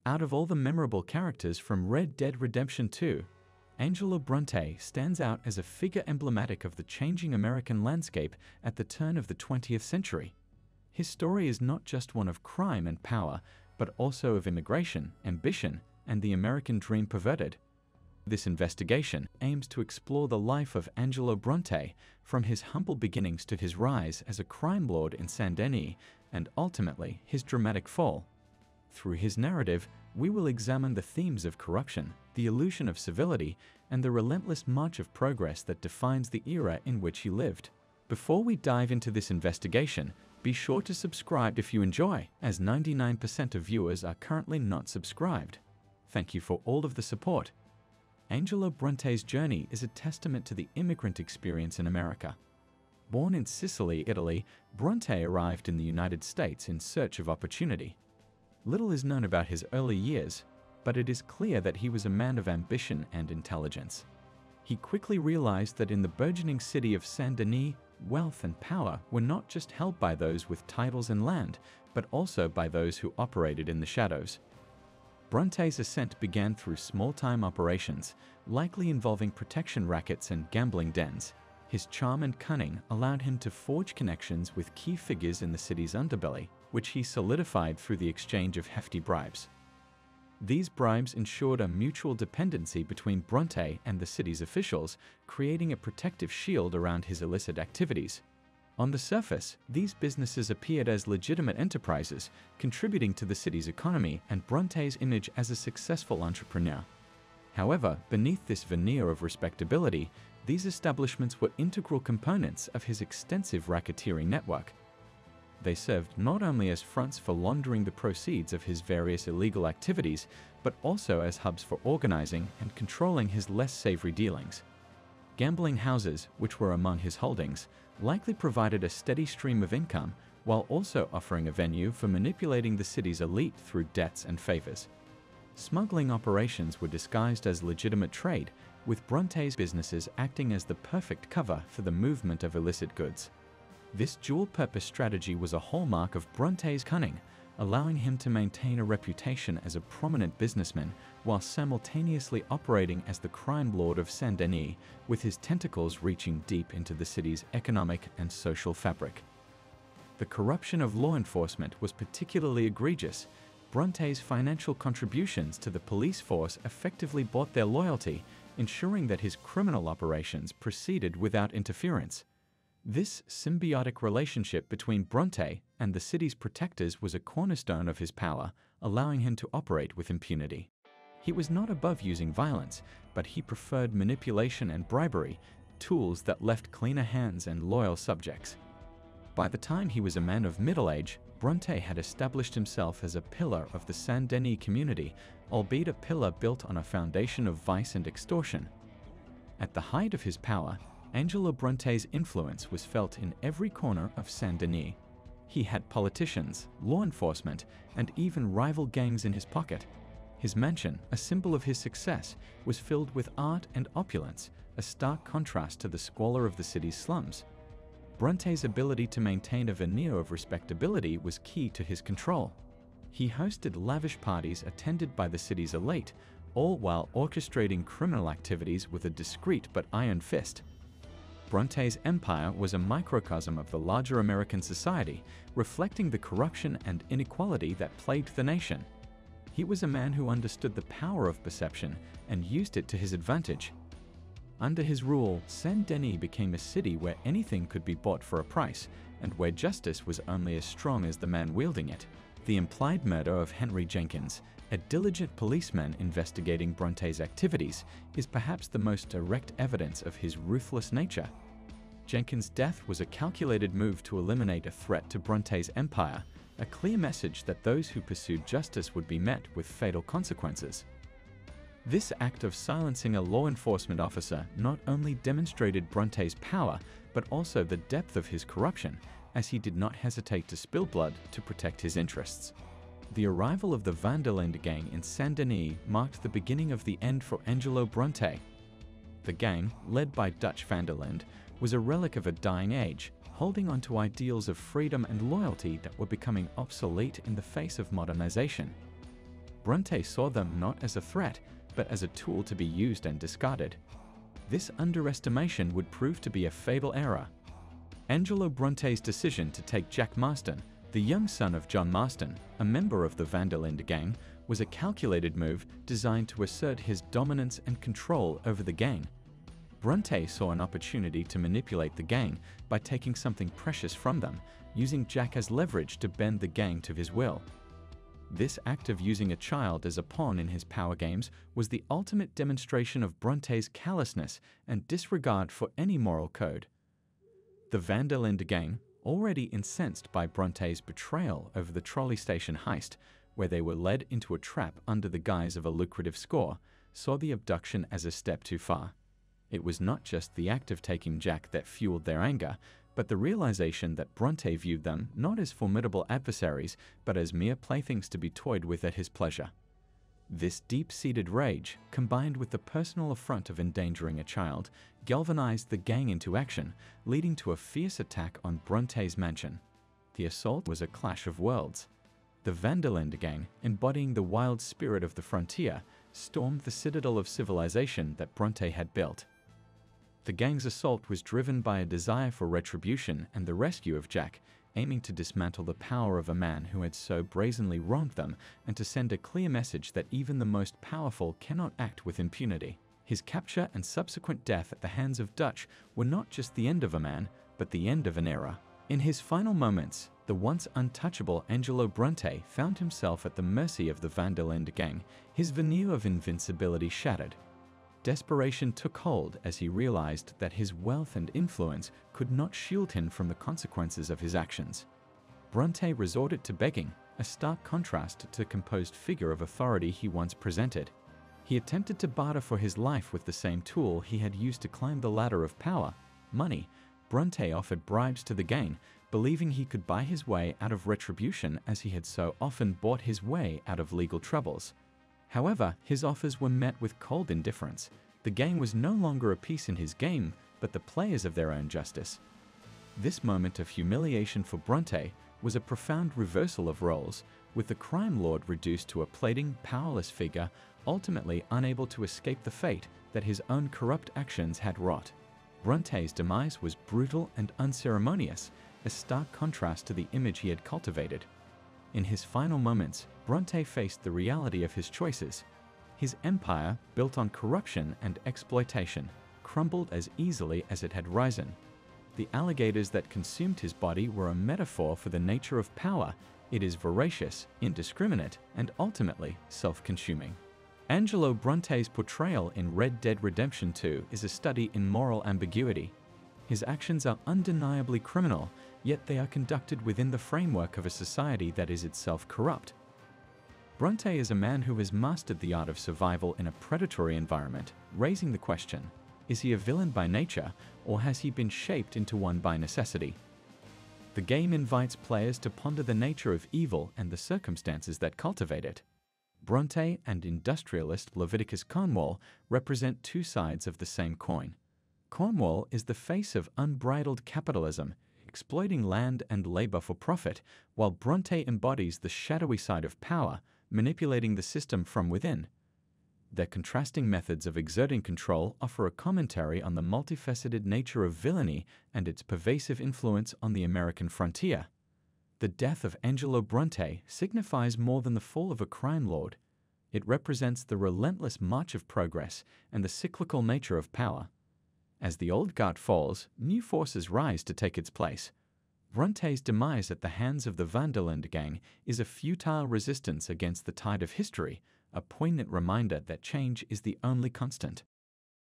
Out of all the memorable characters from Red Dead Redemption 2, Angelo Bronte stands out as a figure emblematic of the changing American landscape at the turn of the 20th century. His story is not just one of crime and power, but also of immigration, ambition, and the American dream perverted. This investigation aims to explore the life of Angelo Bronte, from his humble beginnings to his rise as a crime lord in Saint Denis, and ultimately his dramatic fall. Through his narrative, we will examine the themes of corruption, the illusion of civility, and the relentless march of progress that defines the era in which he lived. Before we dive into this investigation, be sure to subscribe if you enjoy, as 99% of viewers are currently not subscribed. Thank you for all of the support. Angelo Bronte's journey is a testament to the immigrant experience in America. Born in Sicily, Italy, Bronte arrived in the United States in search of opportunity. Little is known about his early years, but it is clear that he was a man of ambition and intelligence. He quickly realized that in the burgeoning city of Saint Denis, wealth and power were not just held by those with titles and land, but also by those who operated in the shadows. Bronte's ascent began through small-time operations, likely involving protection rackets and gambling dens. His charm and cunning allowed him to forge connections with key figures in the city's underbelly, which he solidified through the exchange of hefty bribes. These bribes ensured a mutual dependency between Bronte and the city's officials, creating a protective shield around his illicit activities. On the surface, these businesses appeared as legitimate enterprises, contributing to the city's economy and Bronte's image as a successful entrepreneur. However, beneath this veneer of respectability, these establishments were integral components of his extensive racketeering network. They served not only as fronts for laundering the proceeds of his various illegal activities, but also as hubs for organizing and controlling his less savory dealings. Gambling houses, which were among his holdings, likely provided a steady stream of income, while also offering a venue for manipulating the city's elite through debts and favors. Smuggling operations were disguised as legitimate trade, with Bronte's businesses acting as the perfect cover for the movement of illicit goods. This dual-purpose strategy was a hallmark of Bronte's cunning, allowing him to maintain a reputation as a prominent businessman while simultaneously operating as the crime lord of Saint Denis, with his tentacles reaching deep into the city's economic and social fabric. The corruption of law enforcement was particularly egregious. Bronte's financial contributions to the police force effectively bought their loyalty, ensuring that his criminal operations proceeded without interference. This symbiotic relationship between Bronte and the city's protectors was a cornerstone of his power, allowing him to operate with impunity. He was not above using violence, but he preferred manipulation and bribery, tools that left cleaner hands and loyal subjects. By the time he was a man of middle age, Bronte had established himself as a pillar of the Saint Denis community, albeit a pillar built on a foundation of vice and extortion. At the height of his power, Angelo Bronte's influence was felt in every corner of Saint Denis. He had politicians, law enforcement, and even rival gangs in his pocket. His mansion, a symbol of his success, was filled with art and opulence, a stark contrast to the squalor of the city's slums. Bronte's ability to maintain a veneer of respectability was key to his control. He hosted lavish parties attended by the city's elite, all while orchestrating criminal activities with a discreet but iron fist. Bronte's empire was a microcosm of the larger American society, reflecting the corruption and inequality that plagued the nation. He was a man who understood the power of perception and used it to his advantage. Under his rule, Saint Denis became a city where anything could be bought for a price, and where justice was only as strong as the man wielding it. The implied murder of Henry Jenkins, a diligent policeman investigating Bronte's activities, is perhaps the most direct evidence of his ruthless nature. Jenkins' death was a calculated move to eliminate a threat to Bronte's empire, a clear message that those who pursued justice would be met with fatal consequences. This act of silencing a law enforcement officer not only demonstrated Bronte's power, but also the depth of his corruption, as he did not hesitate to spill blood to protect his interests. The arrival of the Van der Linde gang in Saint Denis marked the beginning of the end for Angelo Bronte. The gang, led by Dutch Van der Linde, was a relic of a dying age, holding on to ideals of freedom and loyalty that were becoming obsolete in the face of modernization. Bronte saw them not as a threat, but as a tool to be used and discarded. This underestimation would prove to be a fatal error. Angelo Bronte's decision to take Jack Marston, the young son of John Marston, a member of the Van der Linde gang, was a calculated move designed to assert his dominance and control over the gang. Bronte saw an opportunity to manipulate the gang by taking something precious from them, using Jack as leverage to bend the gang to his will. This act of using a child as a pawn in his power games was the ultimate demonstration of Bronte's callousness and disregard for any moral code. The Van der Linde gang, already incensed by Bronte's betrayal over the trolley station heist, where they were led into a trap under the guise of a lucrative score, saw the abduction as a step too far. It was not just the act of taking Jack that fueled their anger, but the realization that Bronte viewed them not as formidable adversaries, but as mere playthings to be toyed with at his pleasure. This deep-seated rage, combined with the personal affront of endangering a child, galvanized the gang into action, leading to a fierce attack on Bronte's mansion. The assault was a clash of worlds. The Van der Linde gang, embodying the wild spirit of the frontier, stormed the citadel of civilization that Bronte had built. The gang's assault was driven by a desire for retribution and the rescue of Jack, aiming to dismantle the power of a man who had so brazenly wronged them and to send a clear message that even the most powerful cannot act with impunity. His capture and subsequent death at the hands of Dutch were not just the end of a man, but the end of an era. In his final moments, the once untouchable Angelo Bronte found himself at the mercy of the Van der Linde gang, his veneer of invincibility shattered. Desperation took hold as he realized that his wealth and influence could not shield him from the consequences of his actions. Bronte resorted to begging, a stark contrast to the composed figure of authority he once presented. He attempted to barter for his life with the same tool he had used to climb the ladder of power, money. Bronte offered bribes to the gang, believing he could buy his way out of retribution as he had so often bought his way out of legal troubles. However, his offers were met with cold indifference. The gang was no longer a piece in his game, but the players of their own justice. This moment of humiliation for Bronte was a profound reversal of roles, with the crime lord reduced to a plaiting, powerless figure, ultimately unable to escape the fate that his own corrupt actions had wrought. Bronte's demise was brutal and unceremonious, a stark contrast to the image he had cultivated. In his final moments, Bronte faced the reality of his choices. His empire, built on corruption and exploitation, crumbled as easily as it had risen. The alligators that consumed his body were a metaphor for the nature of power. It is voracious, indiscriminate, and ultimately self-consuming. Angelo Bronte's portrayal in Red Dead Redemption 2 is a study in moral ambiguity. His actions are undeniably criminal, yet they are conducted within the framework of a society that is itself corrupt. Bronte is a man who has mastered the art of survival in a predatory environment, raising the question, is he a villain by nature, or has he been shaped into one by necessity? The game invites players to ponder the nature of evil and the circumstances that cultivate it. Bronte and industrialist Leviticus Cornwall represent two sides of the same coin. Cornwall is the face of unbridled capitalism, exploiting land and labor for profit, while Bronte embodies the shadowy side of power, manipulating the system from within. Their contrasting methods of exerting control offer a commentary on the multifaceted nature of villainy and its pervasive influence on the American frontier. The death of Angelo Bronte signifies more than the fall of a crime lord. It represents the relentless march of progress and the cyclical nature of power. As the old guard falls, new forces rise to take its place. Bronte's demise at the hands of the Van der Linde gang is a futile resistance against the tide of history, a poignant reminder that change is the only constant.